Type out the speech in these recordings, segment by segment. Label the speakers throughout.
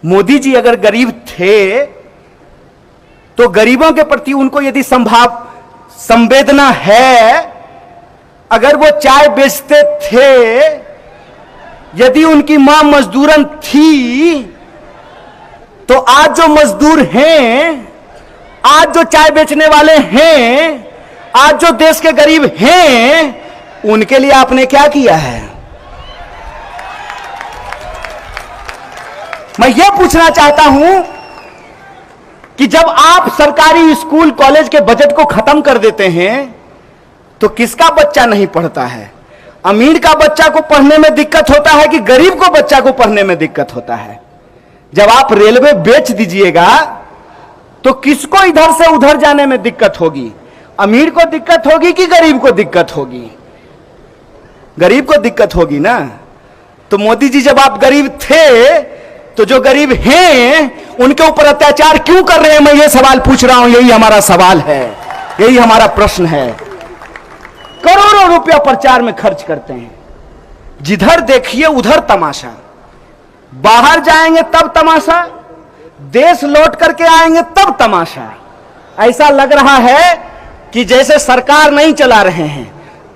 Speaker 1: मोदी जी अगर गरीब थे तो गरीबों के प्रति उनको यदि संवेदना है, अगर वो चाय बेचते थे, यदि उनकी मां मजदूरन थी, तो आज जो मजदूर हैं, आज जो चाय बेचने वाले हैं, आज जो देश के गरीब हैं, उनके लिए आपने क्या किया है? मैं यह पूछना चाहता हूं कि जब आप सरकारी स्कूल कॉलेज के बजट को खत्म कर देते हैं तो किसका बच्चा नहीं पढ़ता है? अमीर का बच्चा को पढ़ने में दिक्कत होता है कि गरीब को बच्चा को पढ़ने में दिक्कत होता है? जब आप रेलवे बेच दीजिएगा तो किसको इधर से उधर जाने में दिक्कत होगी? अमीर को दिक्कत होगी कि गरीब को दिक्कत होगी? गरीब को दिक्कत होगी ना। तो मोदी जी जब आप गरीब थे तो जो गरीब हैं उनके ऊपर अत्याचार क्यों कर रहे हैं? मैं ये सवाल पूछ रहा हूं। यही हमारा सवाल है, यही हमारा प्रश्न है। करोड़ों रुपया प्रचार में खर्च करते हैं, जिधर देखिए उधर तमाशा। बाहर जाएंगे तब तमाशा, देश लौट करके आएंगे तब तमाशा। ऐसा लग रहा है कि जैसे सरकार नहीं चला रहे हैं,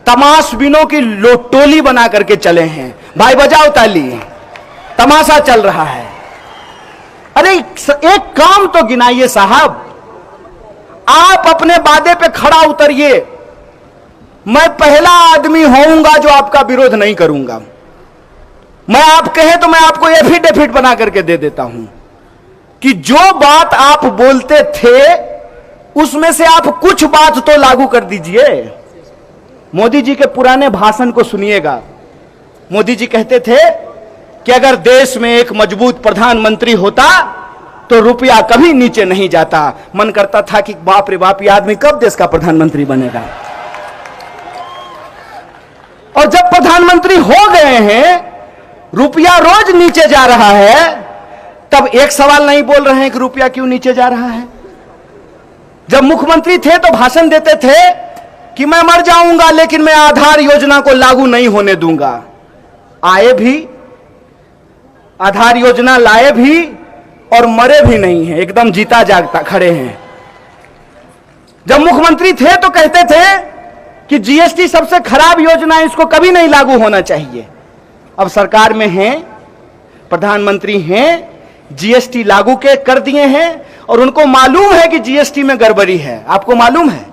Speaker 1: तमाशबीनों की टोली बना करके चले हैं। भाई बजाओ ताली, तमाशा चल रहा है। अरे एक काम तो गिनाइए साहब, आप अपने वादे पे खड़ा उतरिए। मैं पहला आदमी होऊंगा जो आपका विरोध नहीं करूंगा। मैं आप कहे तो मैं आपको एफिडेविट बना करके दे देता हूं कि जो बात आप बोलते थे उसमें से आप कुछ बात तो लागू कर दीजिए। मोदी जी के पुराने भाषण को सुनिएगा। मोदी जी कहते थे कि अगर देश में एक मजबूत प्रधानमंत्री होता तो रुपया कभी नीचे नहीं जाता। मन करता था कि बाप रे बाप, ये आदमी कब देश का प्रधानमंत्री बनेगा। और जब प्रधानमंत्री हो गए हैं, रुपया रोज नीचे जा रहा है, तब एक सवाल नहीं बोल रहे हैं कि रुपया क्यों नीचे जा रहा है। जब मुख्यमंत्री थे तो भाषण देते थे कि मैं मर जाऊंगा लेकिन मैं आधार योजना को लागू नहीं होने दूंगा। आए भी, आधार योजना लाए भी और मरे भी नहीं हैं, एकदम जीता जागता खड़े हैं। जब मुख्यमंत्री थे तो कहते थे कि जीएसटी सबसे खराब योजना है, इसको कभी नहीं लागू होना चाहिए। अब सरकार में हैं, प्रधानमंत्री हैं, जीएसटी लागू कर दिए हैं और उनको मालूम है कि जीएसटी में गड़बड़ी है। आपको मालूम है,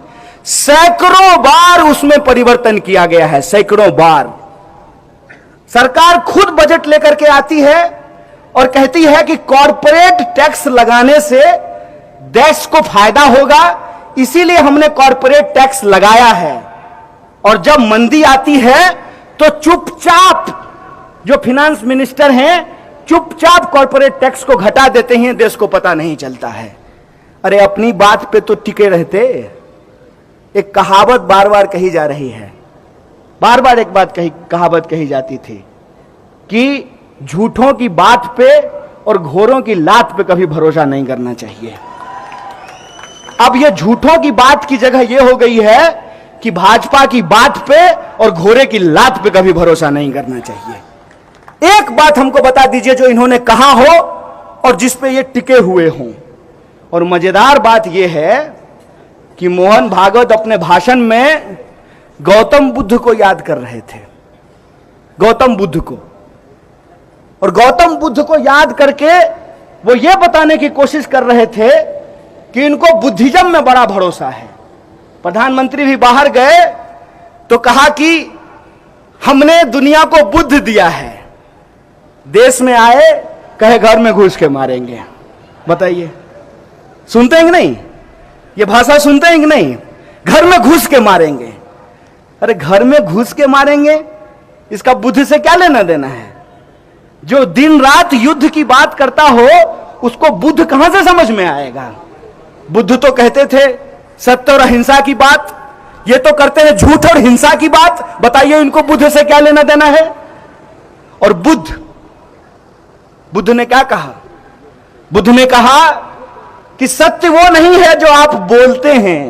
Speaker 1: सैकड़ों बार उसमें परिवर्तन किया गया है, सैकड़ों बार। सरकार खुद बजट लेकर के आती है और कहती है कि कॉर्पोरेट टैक्स लगाने से देश को फायदा होगा, इसीलिए हमने कॉर्पोरेट टैक्स लगाया है। और जब मंदी आती है तो चुपचाप जो फाइनेंस मिनिस्टर हैं, चुपचाप कॉर्पोरेट टैक्स को घटा देते हैं, देश को पता नहीं चलता है। अरे अपनी बात पे तो टिके रहते। एक कहावत बार बार कही जा रही है, बार बार एक कहावत कही जाती थी कि झूठों की बात पे और घोरों की लात पे कभी भरोसा नहीं करना चाहिए। अब ये झूठों की बात की जगह ये हो गई है कि भाजपा की बात पे और घोरे की लात पे कभी भरोसा नहीं करना चाहिए। एक बात हमको बता दीजिए जो इन्होंने कहा हो और जिस पे ये टिके हुए हों। और मजेदार बात यह है कि मोहन भागवत अपने भाषण में गौतम बुद्ध को याद कर रहे थे, गौतम बुद्ध को। और गौतम बुद्ध को याद करके वो ये बताने की कोशिश कर रहे थे कि इनको बुद्धिज्म में बड़ा भरोसा है। प्रधानमंत्री भी बाहर गए तो कहा कि हमने दुनिया को बुद्ध दिया है। देश में आए, कहे घर में घुस के मारेंगे। बताइए, सुनते हैं कि नहीं? ये भाषा सुनते हैं कि नहीं? घर में घुस के मारेंगे। अरे घर में घुस के मारेंगे, इसका बुद्ध से क्या लेना देना है? जो दिन रात युद्ध की बात करता हो उसको बुद्ध कहां से समझ में आएगा? बुद्ध तो कहते थे सत्य और अहिंसा की बात, ये तो करते हैं झूठ और हिंसा की बात। बताइए इनको बुद्ध से क्या लेना देना है? और बुद्ध ने क्या कहा? बुद्ध ने कहा कि सत्य वो नहीं है जो आप बोलते हैं,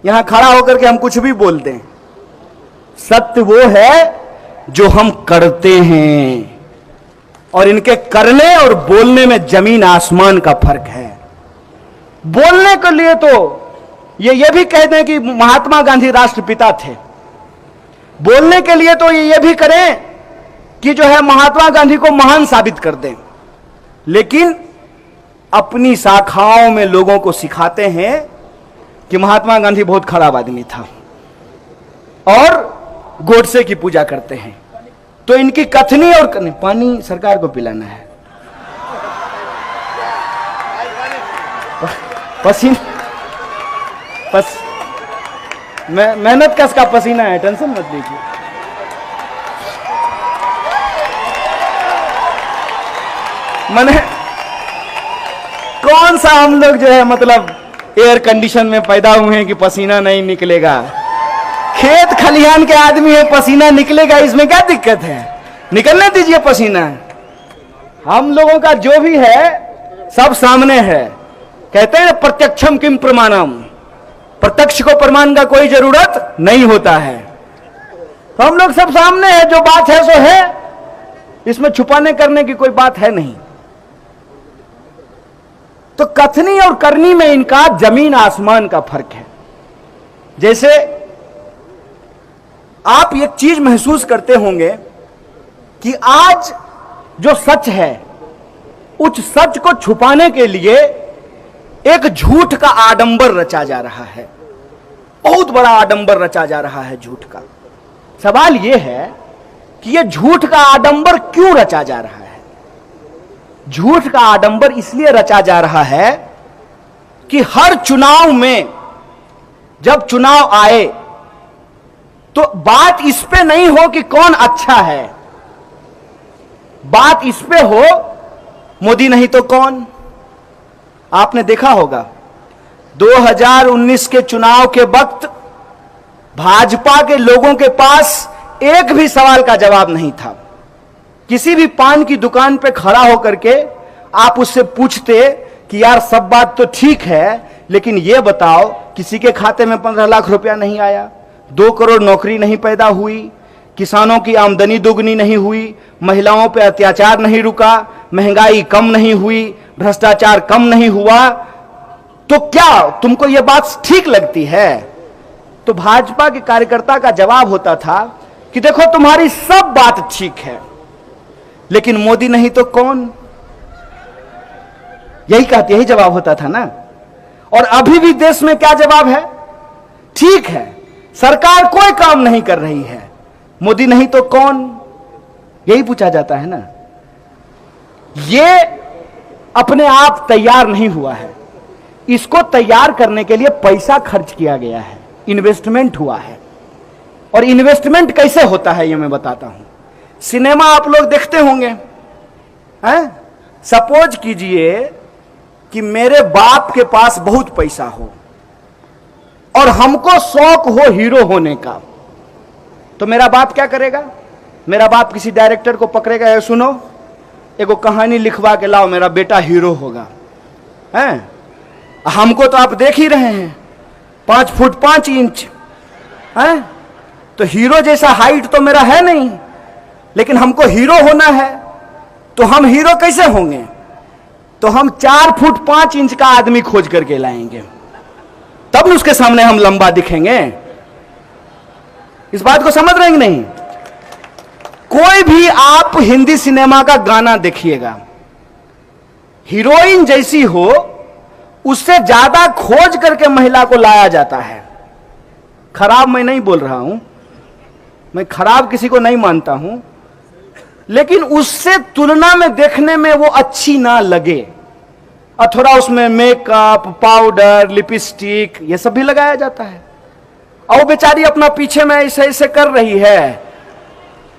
Speaker 1: यहां खड़ा होकर के हम कुछ भी बोल दें। सत्य वो है जो हम करते हैं। और इनके करने और बोलने में जमीन आसमान का फर्क है। बोलने के लिए तो ये भी कह दें कि महात्मा गांधी राष्ट्रपिता थे, बोलने के लिए तो ये भी करें कि जो है महात्मा गांधी को महान साबित कर दें, लेकिन अपनी शाखाओं में लोगों को सिखाते हैं कि महात्मा गांधी बहुत खराब आदमी था और गोडसे की पूजा करते हैं। तो इनकी कथनी और पानी सरकार को पिलाना है, मेहनत का इसका पसीना है, टेंशन मत लीजिए। मैंने कौन सा हम लोग जो है मतलब एयर कंडीशन में पैदा हुए हैं कि पसीना नहीं निकलेगा। खेत खलिहान के आदमी है, पसीना निकलेगा, इसमें क्या दिक्कत है, निकलने दीजिए पसीना। हम लोगों का जो भी है सब सामने है। कहते हैं प्रत्यक्षम किम प्रमाणम, प्रत्यक्ष को प्रमाण का कोई जरूरत नहीं होता है। तो हम लोग सब सामने है, जो बात है सो है, इसमें छुपाने करने की कोई बात है नहीं। तो कथनी और करनी में इनका जमीन आसमान का फर्क है। जैसे आप एक चीज महसूस करते होंगे कि आज जो सच है उस सच को छुपाने के लिए एक झूठ का आडंबर रचा जा रहा है, बहुत बड़ा आडंबर रचा जा रहा है झूठ का। सवाल यह है कि यह झूठ का आडंबर क्यों रचा जा रहा है। झूठ का आडंबर इसलिए रचा जा रहा है कि हर चुनाव में जब चुनाव आए तो बात इस पे नहीं हो कि कौन अच्छा है, बात इस पे हो मोदी नहीं तो कौन। आपने देखा होगा 2019 के चुनाव के वक्त भाजपा के लोगों के पास एक भी सवाल का जवाब नहीं था। किसी भी पान की दुकान पे खड़ा होकर के आप उससे पूछते कि यार सब बात तो ठीक है, लेकिन ये बताओ किसी के खाते में 15 लाख रुपया नहीं आया, 2 करोड़ नौकरी नहीं पैदा हुई, किसानों की आमदनी दोगुनी नहीं हुई, महिलाओं पे अत्याचार नहीं रुका, महंगाई कम नहीं हुई, भ्रष्टाचार कम नहीं हुआ, तो क्या तुमको यह बात ठीक लगती है। तो भाजपा के कार्यकर्ता का जवाब होता था कि देखो तुम्हारी सब बात ठीक है, लेकिन मोदी नहीं तो कौन। यही जवाब होता था ना। और अभी भी देश में क्या जवाब है, ठीक है सरकार कोई काम नहीं कर रही है, मोदी नहीं तो कौन, यही पूछा जाता है ना। ये अपने आप तैयार नहीं हुआ है, इसको तैयार करने के लिए पैसा खर्च किया गया है, इन्वेस्टमेंट हुआ है। और इन्वेस्टमेंट कैसे होता है ये मैं बताता हूं। सिनेमा आप लोग देखते होंगे हैं। सपोज कीजिए कि मेरे बाप के पास बहुत पैसा हो और हमको शौक हो हीरो होने का, तो मेरा बाप क्या करेगा, मेरा बाप किसी डायरेक्टर को पकड़ेगा, ये सुनो एगो कहानी लिखवा के लाओ, मेरा बेटा हीरो होगा। हैं हमको तो आप देख ही रहे हैं 5 फुट 5 इंच हैं, तो हीरो जैसा हाइट तो मेरा है नहीं, लेकिन हमको हीरो होना है। तो हम हीरो कैसे होंगे, तो हम 4 फुट 5 इंच का आदमी खोज करके लाएंगे, तब उसके सामने हम लंबा दिखेंगे। इस बात को समझ रहे हैं कि नहीं। कोई भी आप हिंदी सिनेमा का गाना देखिएगा, हीरोइन जैसी हो उससे ज्यादा खोज करके महिला को लाया जाता है। खराब मैं नहीं बोल रहा हूं, मैं खराब किसी को नहीं मानता हूं, लेकिन उससे तुलना में देखने में वो अच्छी ना लगे, और थोड़ा उसमें मेकअप, पाउडर, लिपस्टिक ये सब भी लगाया जाता है, और वो बेचारी अपना पीछे में ऐसे ऐसे कर रही है,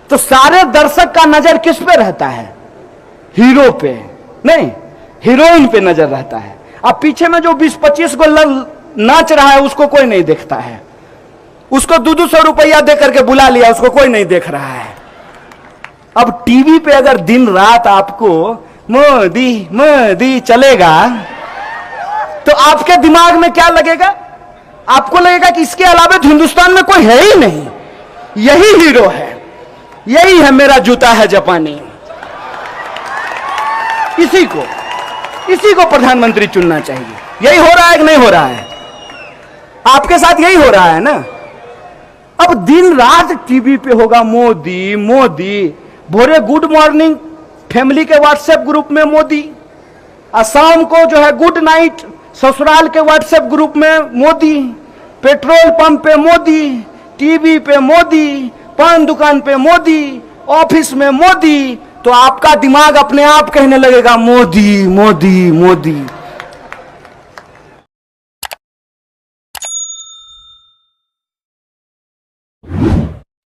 Speaker 1: तो सारे दर्शक का नजर किस पे रहता है, हीरो पे नहीं, हीरोइन पे नजर रहता है। अब पीछे में जो 20-25 को नाच रहा है उसको कोई नहीं देखता है, उसको 200 रुपया दे करके बुला लिया, उसको कोई नहीं देख रहा है। अब टीवी पे अगर दिन रात आपको मोदी मोदी चलेगा तो आपके दिमाग में क्या लगेगा, आपको लगेगा कि इसके अलावा तो हिंदुस्तान में कोई है ही नहीं, यही हीरो है, यही है मेरा जूता है जापानी। इसी को प्रधानमंत्री चुनना चाहिए। यही हो रहा है कि नहीं हो रहा है? आपके साथ यही हो रहा है ना। अब दिन रात टीवी पे होगा मोदी मोदी, भोरे गुड मॉर्निंग फैमिली के व्हाट्सएप ग्रुप में मोदी, और शाम को जो है गुड नाइट ससुराल के व्हाट्सएप ग्रुप में मोदी, पेट्रोल पंप पे मोदी, टीवी पे मोदी, पान दुकान पे मोदी, ऑफिस में मोदी। तो आपका दिमाग अपने आप कहने लगेगा मोदी मोदी मोदी।